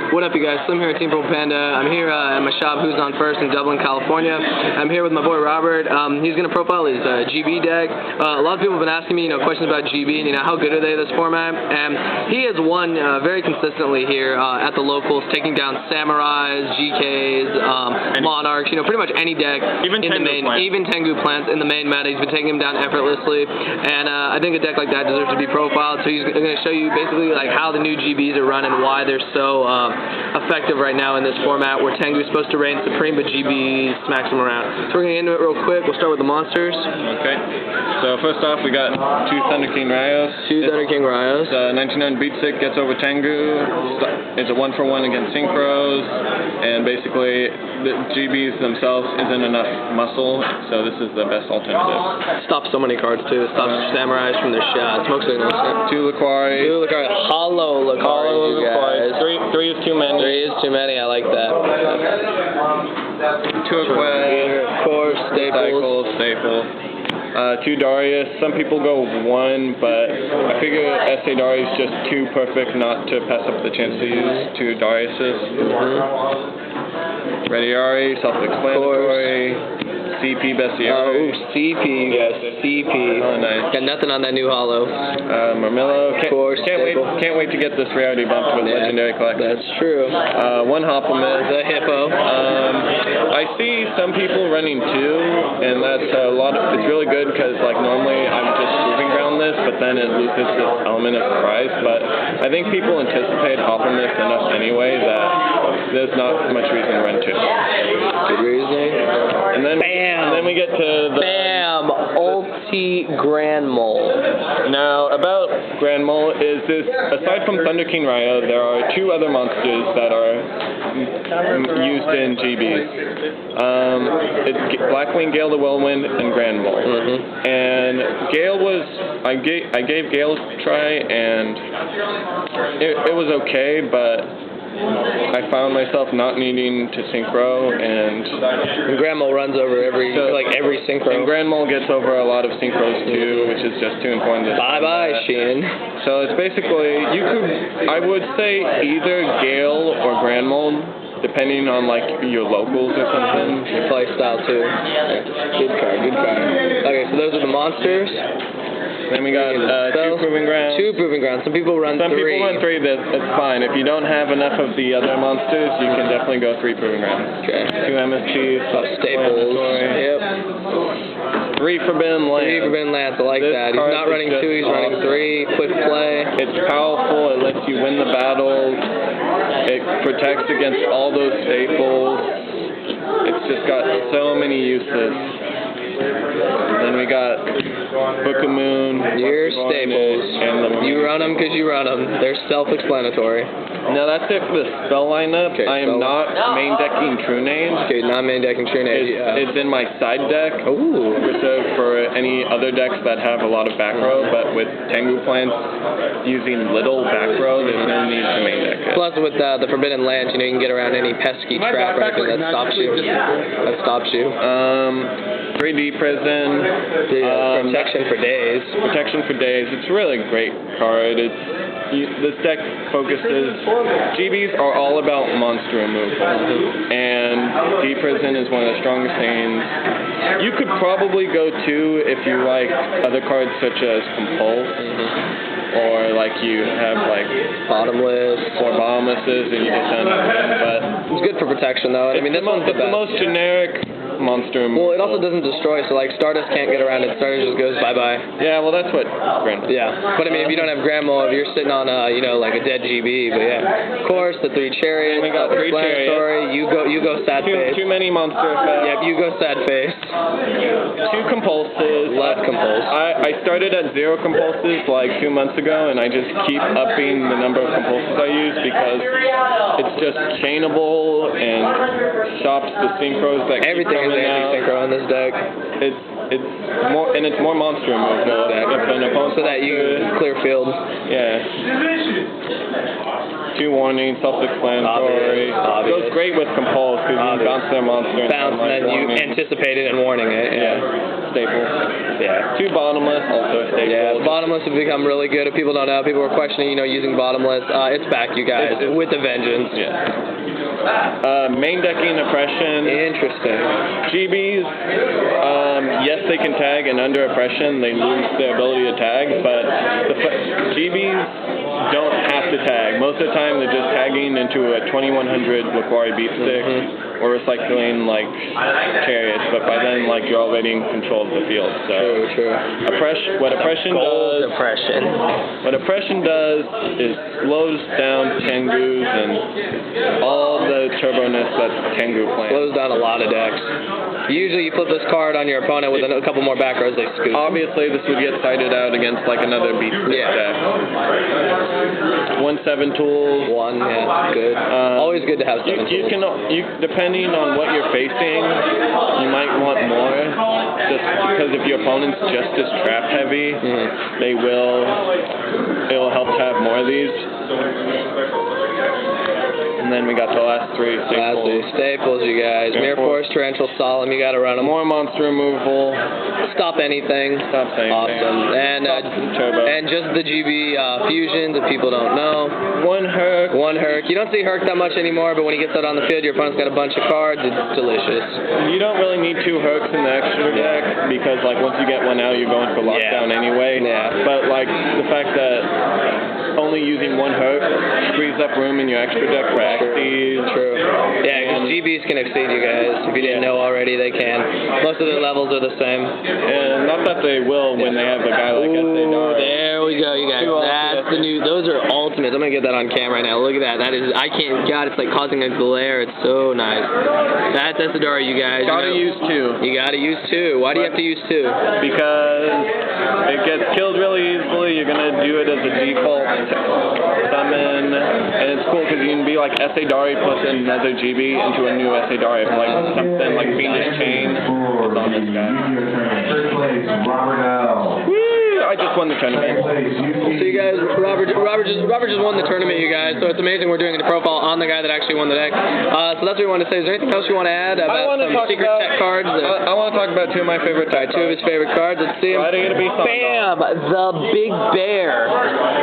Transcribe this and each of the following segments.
What up, you guys? Slim here at Team Purple Panda. I'm here at my shop, Who's On First in Dublin, California. I'm here with my boy Robert. He's going to profile his GB deck. A lot of people have been asking me, questions about GB and how good are they this format. And he has won very consistently here at the locals, taking down Samurais, GKs, Monarchs, pretty much any deck even in the main, plants. even Tengu plants in the main meta. He's been taking them down effortlessly, and I think a deck like that deserves to be profiled. So he's going to show you basically how the new GBs are run and why they're so effective right now in this format where Tengu is supposed to reign supreme, but GB smacks them around. So we're going to get into it real quick. We'll start with the monsters. Okay. So first off, we got two Thunder King Rayos. Two Thunder King Rayos. 99 beat stick gets over Tengu. It's a 1-for-1 against Synchros, and basically the GBs themselves isn't enough muscle, so this is the best alternative. Stops so many cards too. Stops Samurais from their shot. Smoke signals. Two Laquari. Two Laquari. Hollow Laquari. Three is too many. Three is too many. I like that. Two Aquarius. Of course. Staple. Two Darius. Some people go one, but I figure SA Darius is just too perfect not to pass up the chance to use two Dariuses. Rediari, self-explanatory. CP Bestiary. Oh, CP. Yes, CP. Oh, nice. Got nothing on that new hollow. Marmillo. Can't wait to get this rarity bumped with Legendary Collection. That's true. One Hoppliment. The Hippo. I see some people running two, and that's a lot of, it's really good because normally I'm just proving ground this, but then it loses this element of surprise. But I think people anticipate Hoppliment enough anyway that there's not much reason to run two. Good reasoning. And then we get to the Ulti Grand Mole. Now, about Grand Mole is this, aside from Thunder King Raya, there are two other monsters that are used in GBs. It's Blackwing Gale the Whirlwind and Grand Mole. And Gale was, I gave Gale a try, and it was okay, but I found myself not needing to synchro, and Grand Mole runs over every synchro. And Grand Mole gets over a lot of synchros too, which is just too important. Bye-bye, Sheen. So it's basically, I would say either Gale or Grand Mole, depending on your locals or something. Your play style too. Good card. Okay, so those are the monsters. Then we got two Proving Grounds. Two Proving Grounds. Some people run three. Some people run three, that's fine. If you don't have enough of the other monsters, you can definitely go three Proving Grounds. Okay. Two MSTs. Staples. Yep. Three Forbidden Lands. Three Forbidden Lands. I like that. He's not running two, he's running three. Quick play. It's powerful. It lets you win the battles. It protects against all those staples. It's just got so many uses. And then we got Book of Moon. Your staples. You run them because you run them. They're self-explanatory. Now that's it for the spell lineup. Okay, I am not main decking True Names. Okay, not main decking True Names. It's in my side deck. Ooh. Reserved for any other decks that have a lot of back row, but with Tengu plants using little back row, there's no need to main deck it. Plus with the Forbidden Lands, you can get around any pesky trap or anything that stops you. 3D Prison. Protection for days. Protection for days. It's really a great card. This deck focuses. GBs are all about monster removal, and Deep Prison is one of the strongest things. You could probably go two if you like other cards such as Compulse, or you have Bottomless or Bottomlesses, and you get done with them. But it's good for protection though. I mean, this one's the best. The most generic monster removal. Well, it also doesn't destroy, so Stardust can't get around it. Stardust just goes bye-bye. Yeah, well that's what Grand Mole. Yeah, but I mean, if you don't have Grand Mole, if you're sitting on a dead GB, but yeah. Of course, the three Chariots. We got three Chariots. You go sad face. Too many monster effects. Yep, you go sad face. Two Compulses. Love Compulse. I started at 0 Compulses 2 months ago, and I just keep upping the number of Compulses I use because it's just chainable and stops the synchros that Everything keep coming is anti-synchro on this deck. It's more monster removal. If an opponent so that you clear field. Yeah. Two warnings, self-explanatory. Goes great with Compulse because you can bounce their monster. And then you anticipate it and warning it. Yeah. staple. Yeah. 2 bottomless, also a staple. Yeah, bottomless has become really good. If people don't know, people were questioning, using bottomless. It's back, you guys, with a vengeance. Yeah. Main decking oppression. Interesting. GBs, yes, they can tag, and under oppression, they lose their ability to tag, but GBs don't have to tag. Most of the time, they're just tagging into a 2100 Laquari beat stick, or recycling like chariots, but by then, like, you're already in control of the field. So True. What oppression does is slows down Tengus and all the turbo-ness that Tengu plans. Slows down a lot of decks. Usually you flip this card on your opponent with a couple more back rows, they scoop. Obviously, this would get sided out against like another beat stick deck. 1/7 tools. Good. Always good to have 7 tools. Depending on what you're facing, you might want more. Just because if your opponent's just as trap heavy, it'll help to have more of these. And then we got the last 3 staples, you guys. Mirror Force, Torrential, Solemn, you gotta run them. More monster removal. Stop anything. Awesome. And just the GB fusions, if people don't know. 1 Herc. 1 Herc. You don't see Herc that much anymore, but when he gets out on the field, your opponent's got a bunch of cards. It's delicious. You don't really need 2 Hercs in the extra deck, because like once you get one out, you're going for lockdown anyway. Yeah. But like the fact that only using 1 Herc frees up room in your extra deck for Axes. True. Yeah, because GBs can exceed you guys. If you didn't know already, they can. Most of their levels are the same. And not that they will when they have a guy like Gladiator. There we go, you guys. That's the new. Those are ultimates. I'm gonna get that on camera right now. Look at that. That is. I can't. God, it's like causing a glare. It's so nice. That's Desidara, you guys. Gotta use 2. You gotta use 2. Why do you have to use 2? Because it gets killed really easily. You're gonna do it as a default summon, and it's cool because you can be like Esadari plus another GB into a new Esadari. Like something like Fiendish Chain is on this guy. Woo! I just won the tournament. So you guys, Robert just won the tournament, you guys. So it's amazing we're doing a profile on the guy that actually won the deck. So that's what we wanted to say. Is there anything else you want to add about some secret tech cards? I want to talk about 2 of my favorite tech cards. 2 of his favorite cards. Let's see them. Bam! The Big Bear.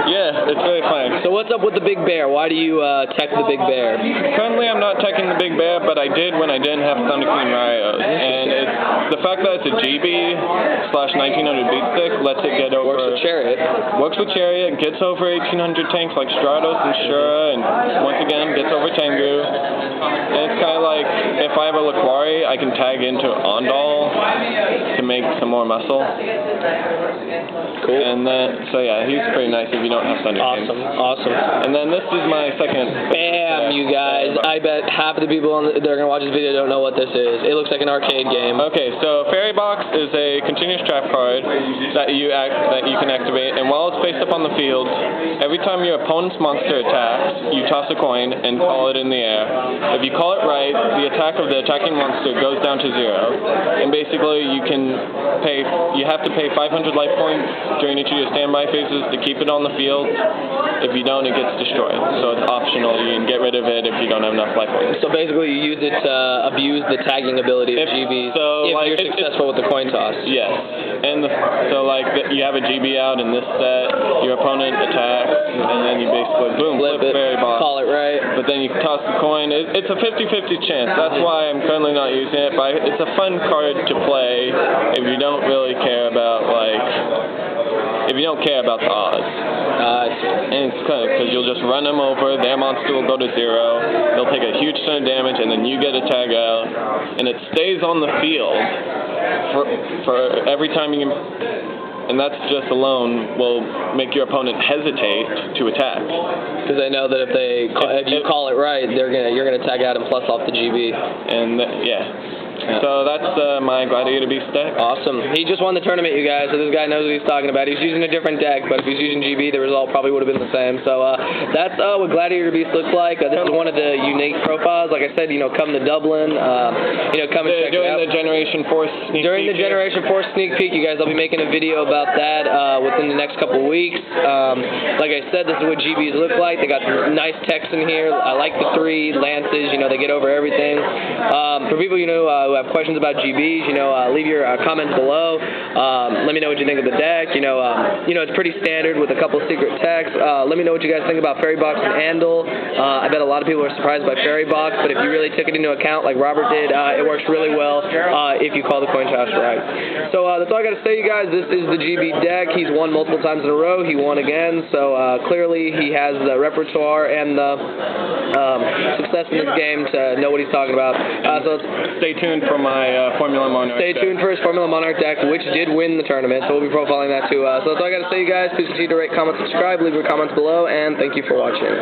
Yeah, it's really fun. So what's up with the Big Bear? Why do you tech the Big Bear? Currently, I'm not teching the Big Bear, but I did when I didn't have Thunder Queen Raios. And it's the fact that it's a GB/1900 beat stick lets it get over. Works with Chariot. Works with Chariot, gets over 1800 tanks like Stratos and Shura, and once again gets over Tengu. And it's kind of like if I have a Laquari, I can tag into Ondal to make some more muscle. Cool. And then, so yeah, he's pretty nice if you don't have Thunder King. Awesome. And then this is my second. Bam, you guys. I bet half of the people that are going to watch this video don't know what this is. It looks like an arcade game. Okay, so Fairy Box is a continuous trap card that you can activate, and while it's faced up on the field, every time your opponent's monster attacks, you toss a coin and call it in the air. If you call it right, the attack of the attacking monster goes down to 0. And basically you have to pay 500 life points during each of your standby phases to keep it on the field. If you don't, it gets destroyed. So it's optional. You can get rid of it if you don't have enough life points. So basically you use it to abuse the tagging ability of GBs if you're successful with the coin toss. Yes. And so like you have a GB out in this set, your opponent attacks, and then you basically boom, flip it, Fairy Box. call it right. But then you toss the coin. It's a 50-50 chance. That's why I'm currently not using it. But it's a fun card to play if you don't really care about the odds. And it's kind of because you'll just run them over. Their monster will go to 0. They'll take a huge ton of damage, and then you get a tag out, and it stays on the field for every time you can. And that's just alone will make your opponent hesitate to attack. Because they know that if you call it right, you're gonna tag out and plus off the GB. And so that's my Gladiator Beast deck. Awesome. He just won the tournament, you guys, so this guy knows what he's talking about. He's using a different deck, but if he's using GB, the result probably would have been the same. So that's what Gladiator Beast looks like. This is one of the unique profiles. Like I said, come to Dublin. Come and check it out. During the Generation 4 sneak During the Generation 4 sneak peek, you guys, I'll be making a video about that within the next couple of weeks. Like I said, this is what GBs look like. They got nice text in here. I like the 3 lances. They get over everything. For people, who have questions about GBs, leave your comments below. Let me know what you think of the deck. It's pretty standard with a couple secret techs. Let me know what you guys think about Fairy Box and Andal. I bet a lot of people are surprised by Fairy Box, but if you really took it into account like Robert did, it works really well if you call the coin toss right. So that's all I got to say, you guys. This is the GB deck. He's won multiple times in a row. He won again, so clearly he has the repertoire and the success in this game to know what he's talking about. So stay tuned for my Formula Monarch stay tuned for his Formula Monarch deck, which did win the tournament, so we'll be profiling that too. So that's all I got to say, you guys. Please continue to rate, comment, subscribe, leave your comments below, and thank you for watching.